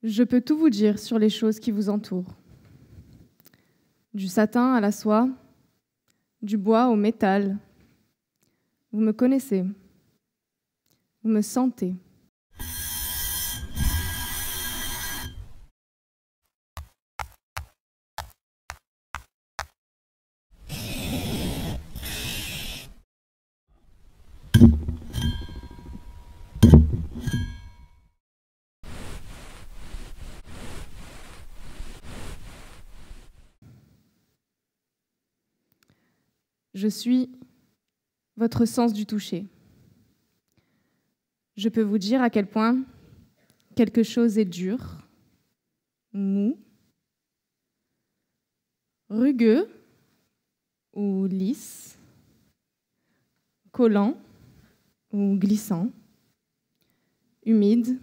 Je peux tout vous dire sur les choses qui vous entourent. Du satin à la soie, du bois au métal. Vous me connaissez. Vous me sentez. Je suis votre sens du toucher. Je peux vous dire à quel point quelque chose est dur, mou, rugueux ou lisse, collant ou glissant, humide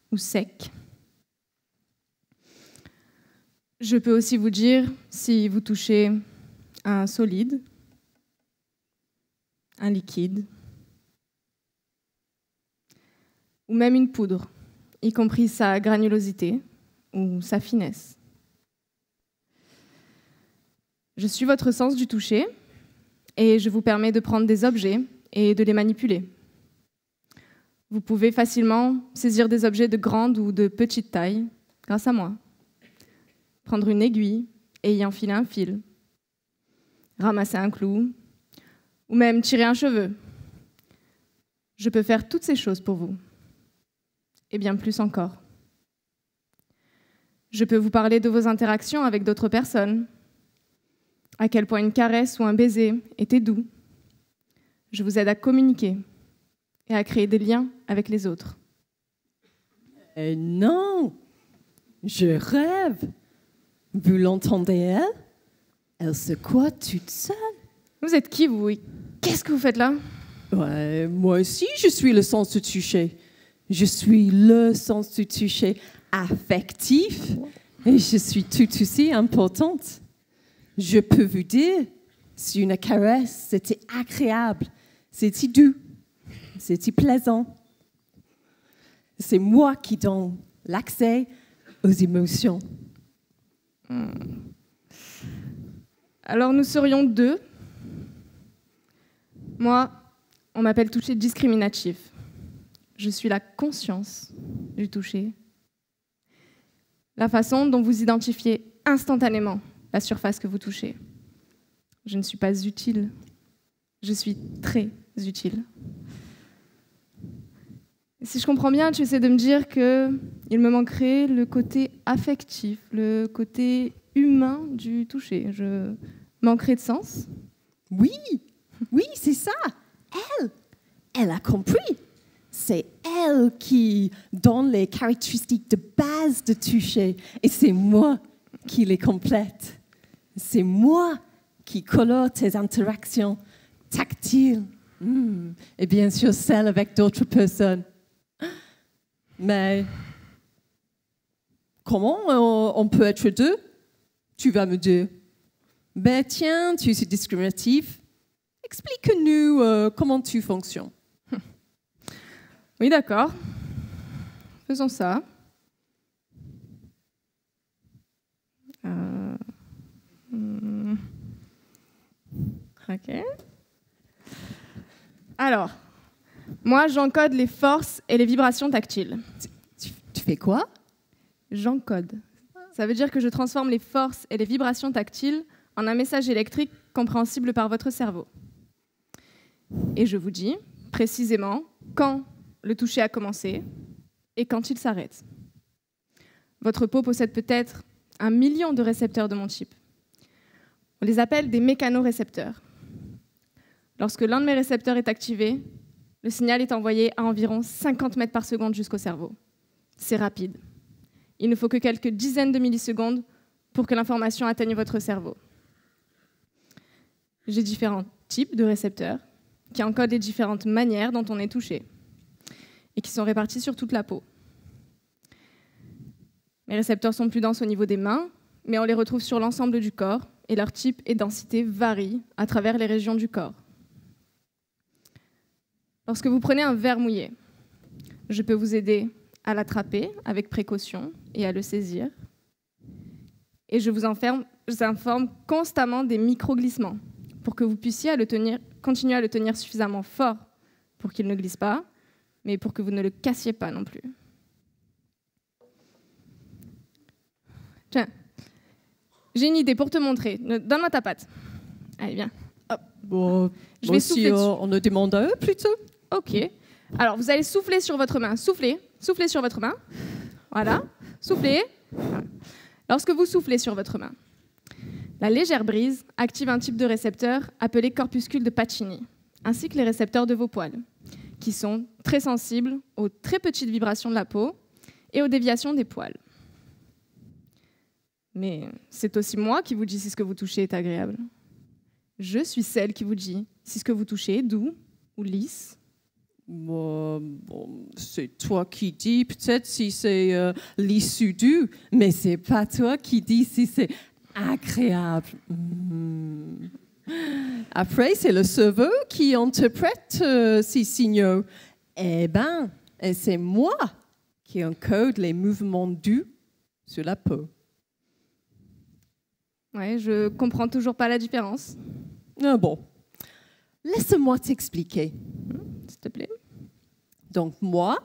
ou sec. Je peux aussi vous dire si vous touchez un solide, un liquide, ou même une poudre, y compris sa granulosité ou sa finesse. Je suis votre sens du toucher et je vous permets de prendre des objets et de les manipuler. Vous pouvez facilement saisir des objets de grande ou de petite taille grâce à moi. Prendre une aiguille et y enfiler un fil. Ramasser un clou, ou même tirer un cheveu. Je peux faire toutes ces choses pour vous, et bien plus encore. Je peux vous parler de vos interactions avec d'autres personnes, à quel point une caresse ou un baiser était doux. Je vous aide à communiquer et à créer des liens avec les autres. Non, je rêve. Vous l'entendez, elle? Elle secoue toute seule. Vous êtes qui, vous? Et qu'est-ce que vous faites là? Ouais, moi aussi, je suis le sens du toucher. Je suis le sens du toucher affectif et je suis tout aussi importante. Je peux vous dire, si une caresse, c'était agréable, c'était doux, c'était plaisant. C'est moi qui donne l'accès aux émotions. Alors nous serions deux. Moi, on m'appelle toucher discriminatif. Je suis la conscience du toucher. La façon dont vous identifiez instantanément la surface que vous touchez. Je ne suis pas utile. Je suis très utile. Si je comprends bien, tu essaies de me dire qu'il me manquerait le côté affectif, le côté humain du toucher. Je manquerais de sens? Oui, c'est ça. Elle a compris. C'est elle qui donne les caractéristiques de base de toucher. Et c'est moi qui les complète. C'est moi qui colore tes interactions tactiles. Et bien sûr, celles avec d'autres personnes. Mais comment on peut être deux? Tu vas me dire, ben tiens, tu es discriminatif. Explique-nous comment tu fonctionnes. Oui, d'accord. Faisons ça. Ok. Alors, moi, j'encode les forces et les vibrations tactiles. Tu fais quoi? J'encode. Ça veut dire que je transforme les forces et les vibrations tactiles en un message électrique compréhensible par votre cerveau. Et je vous dis précisément quand le toucher a commencé et quand il s'arrête. Votre peau possède peut-être 1 million de récepteurs de mon type. On les appelle des mécanorécepteurs. Lorsque l'un de mes récepteurs est activé, le signal est envoyé à environ 50 mètres par seconde jusqu'au cerveau. C'est rapide. Il ne faut que quelques dizaines de millisecondes pour que l'information atteigne votre cerveau. J'ai différents types de récepteurs qui encodent les différentes manières dont on est touché et qui sont répartis sur toute la peau. Mes récepteurs sont plus denses au niveau des mains, mais on les retrouve sur l'ensemble du corps et leur type et densité varient à travers les régions du corps. Lorsque vous prenez un verre mouillé, je peux vous aider à l'attraper avec précaution et à le saisir. Et je vous informe constamment des micro-glissements pour que vous puissiez continuer à le tenir suffisamment fort pour qu'il ne glisse pas, mais pour que vous ne le cassiez pas non plus. Tiens, j'ai une idée pour te montrer. Donne-moi ta patte. Allez, viens. Hop. Bon, Je vais souffler dessus. On le demande à eux plutôt. Ok. Alors, vous allez souffler sur votre main. Soufflez. Soufflez sur votre main. Voilà. Soufflez. Voilà. Lorsque vous soufflez sur votre main, la légère brise active un type de récepteur appelé corpuscule de Pacini, ainsi que les récepteurs de vos poils, qui sont très sensibles aux très petites vibrations de la peau et aux déviations des poils. Mais c'est aussi moi qui vous dis si ce que vous touchez est agréable. Je suis celle qui vous dit si ce que vous touchez est doux ou lisse. Bon, c'est toi qui dis peut-être si c'est lisse ou doux, mais c'est pas toi qui dis si c'est agréable. Après, c'est le cerveau qui interprète ces signaux. Eh bien, c'est moi qui encode les mouvements doux sur la peau. Ouais, je comprends toujours pas la différence. Ah bon, laisse-moi t'expliquer. S'il te plaît. Donc moi,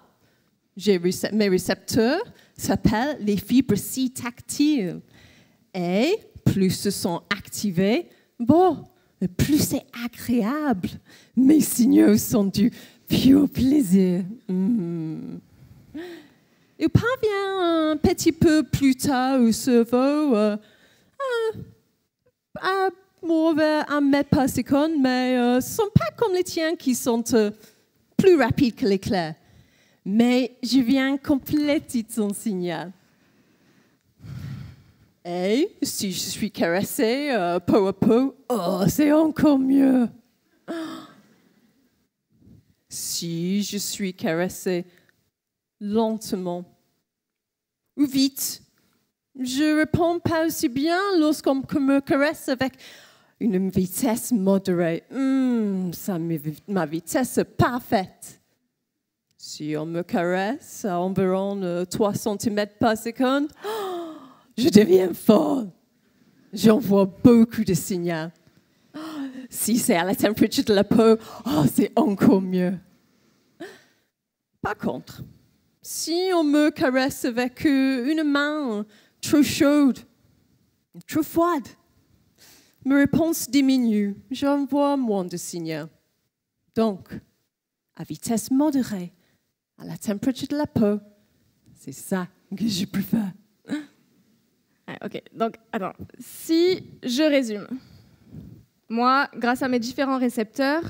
mes récepteurs s'appellent les fibres C tactiles. Et plus ce sont activés, plus c'est agréable. Mes signaux sont du pur plaisir. Il parvient un petit peu plus tard au cerveau à vers 1 mètre par seconde, mais ce ne sont pas comme les tiens qui sont plus rapides que l'éclair. Mais je viens compléter ton signal. Et si je suis caressée peau à peau, c'est encore mieux. Si je suis caressée lentement ou vite, je ne réponds pas aussi bien lorsqu'on me caresse avec une vitesse modérée. Ma vitesse est parfaite. Si on me caresse à environ 3 cm par seconde, je deviens folle. J'envoie beaucoup de signaux. Si c'est à la température de la peau, c'est encore mieux. Par contre, si on me caresse avec une main trop chaude, trop froide, ma réponse diminue. J'envoie moins de signaux. Donc, à vitesse modérée, à la température de la peau, c'est ça que je préfère. Ok, donc attends, si je résume, moi, grâce à mes différents récepteurs,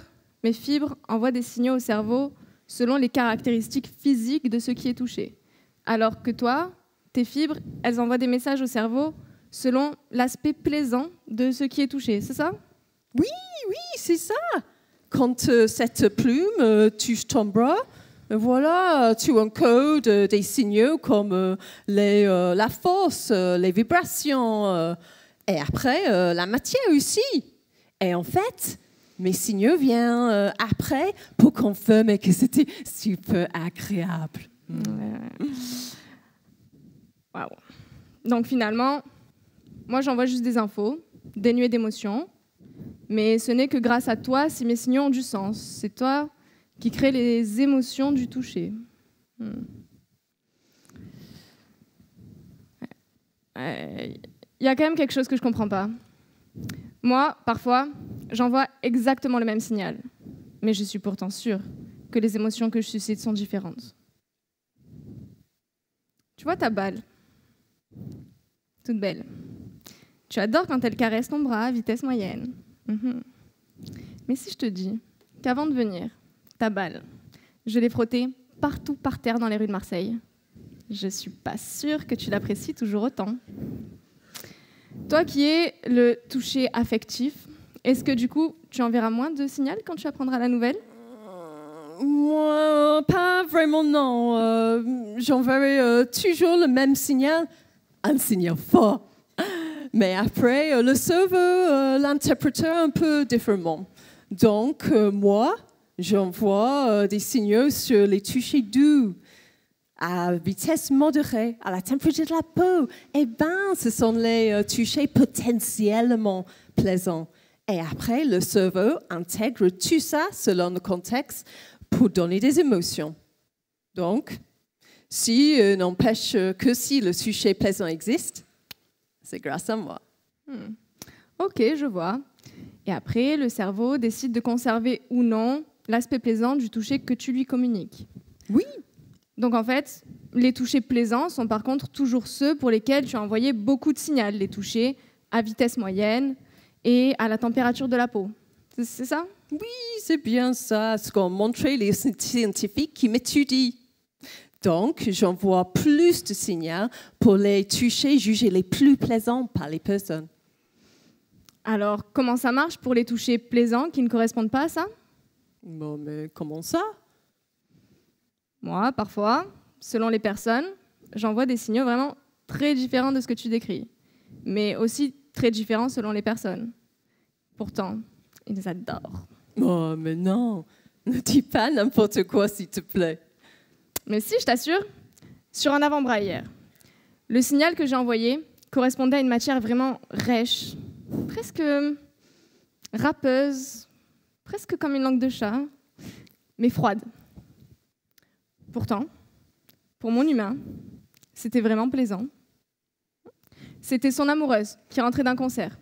mes fibres envoient des signaux au cerveau selon les caractéristiques physiques de ce qui est touché. Alors que toi, tes fibres, elles envoient des messages au cerveau selon l'aspect plaisant de ce qui est touché, c'est ça? Oui, c'est ça. Quand cette plume touche ton bras, voilà, tu encodes des signaux comme la force, les vibrations, et après la matière aussi. Et en fait, mes signaux viennent après pour confirmer que c'était super agréable. Waouh. Donc finalement, moi j'envoie juste des infos, dénuées d'émotions, mais ce n'est que grâce à toi si mes signaux ont du sens. C'est toi qui crée les émotions du toucher. Il y a quand même quelque chose que je ne comprends pas. Moi, parfois, j'envoie exactement le même signal, mais je suis pourtant sûre que les émotions que je suscite sont différentes. Tu vois ta balle, toute belle. Tu adores quand elle caresse ton bras à vitesse moyenne. Mais si je te dis qu'avant de venir, ta balle, je l'ai frottée partout par terre dans les rues de Marseille, je ne suis pas sûre que tu l'apprécies toujours autant. Toi qui es le toucher affectif, est-ce que du coup, tu enverras moins de signal quand tu apprendras la nouvelle? Moi, pas vraiment, non. J'enverrai toujours le même signal, un signal fort. Mais après, le cerveau l'interprète un peu différemment. Donc, moi, j'envoie des signaux sur les touchés doux, à vitesse modérée, à la température de la peau. Eh bien, ce sont les touchés potentiellement plaisants. Et après, le cerveau intègre tout ça selon le contexte pour donner des émotions. Donc, si n'empêche que si le toucher plaisant existe, c'est grâce à moi. Ok, je vois. Et après, le cerveau décide de conserver ou non l'aspect plaisant du toucher que tu lui communiques. Oui. Donc en fait, les touchés plaisants sont par contre toujours ceux pour lesquels tu as envoyé beaucoup de signaux, les touchés à vitesse moyenne et à la température de la peau. C'est ça? Oui, c'est bien ça, ce qu'ont montré les scientifiques qui m'étudient. Donc, j'envoie plus de signaux pour les touchés jugés les plus plaisants par les personnes. Alors, comment ça marche pour les touchés plaisants qui ne correspondent pas à ça? Bon, mais comment ça? Moi, parfois, selon les personnes, j'envoie des signaux vraiment très différents de ce que tu décris, mais aussi très différents selon les personnes. Pourtant, ils adorent. Oh, mais non, ne dis pas n'importe quoi, s'il te plaît. Mais si, je t'assure, sur un avant-bras hier, le signal que j'ai envoyé correspondait à une matière vraiment rêche, presque râpeuse, presque comme une langue de chat, mais froide. Pourtant, pour mon humain, c'était vraiment plaisant. C'était son amoureuse qui rentrait d'un concert.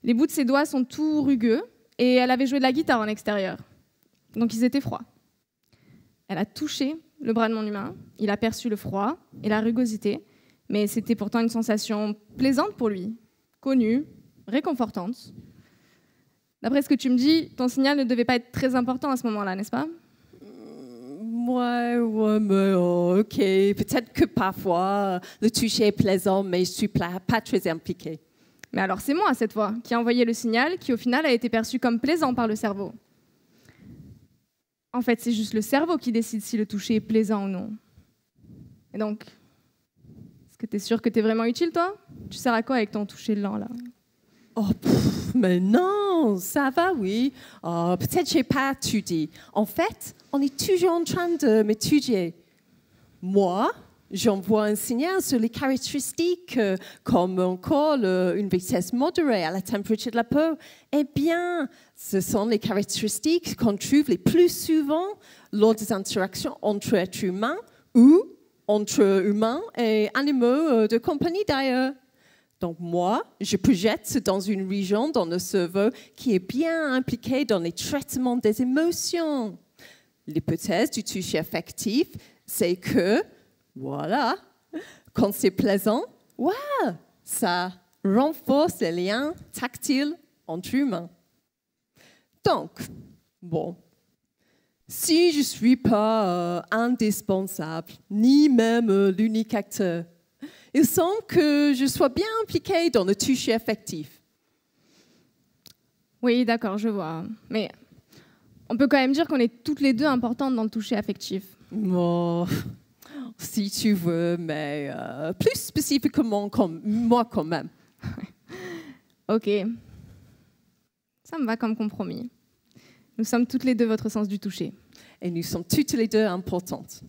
Les bouts de ses doigts sont tout rugueux et elle avait joué de la guitare en extérieur. Donc ils étaient froids. Elle a touché le bras de mon humain, il a perçu le froid et la rugosité, mais c'était pourtant une sensation plaisante pour lui, connue, réconfortante. D'après ce que tu me dis, ton signal ne devait pas être très important à ce moment-là, n'est-ce pas? Ouais, mais ok. Peut-être que parfois, le toucher est plaisant, mais je ne suis pas très impliquée. Mais alors c'est moi, cette fois, qui a envoyé le signal qui, au final, a été perçu comme plaisant par le cerveau. En fait, c'est juste le cerveau qui décide si le toucher est plaisant ou non. Et donc, est-ce que tu es sûr que tu es vraiment utile, toi? Tu sers à quoi avec ton toucher lent, là? Oh, mais non, ça va, oui. Oh, peut-être que je n'ai pas tout dit. En fait, on est toujours en train de m'étudier. Moi, j'envoie un signal sur les caractéristiques, comme encore une vitesse modérée à la température de la peau. Eh bien, ce sont les caractéristiques qu'on trouve les plus souvent lors des interactions entre êtres humains ou entre humains et animaux de compagnie d'ailleurs. Donc moi, je projette dans une région dans le cerveau qui est bien impliquée dans les traitements des émotions. L'hypothèse du toucher affectif, c'est que, voilà, quand c'est plaisant, ouais, ça renforce les liens tactiles entre humains. Donc, bon, si je ne suis pas indispensable, ni même l'unique acteur, il semble que je sois bien impliquée dans le toucher affectif. Oui, d'accord, je vois. Mais on peut quand même dire qu'on est toutes les deux importantes dans le toucher affectif. Oh, si tu veux, mais plus spécifiquement comme moi quand même. Ok. Ça me va comme compromis. Nous sommes toutes les deux votre sens du toucher. Et nous sommes toutes les deux importantes.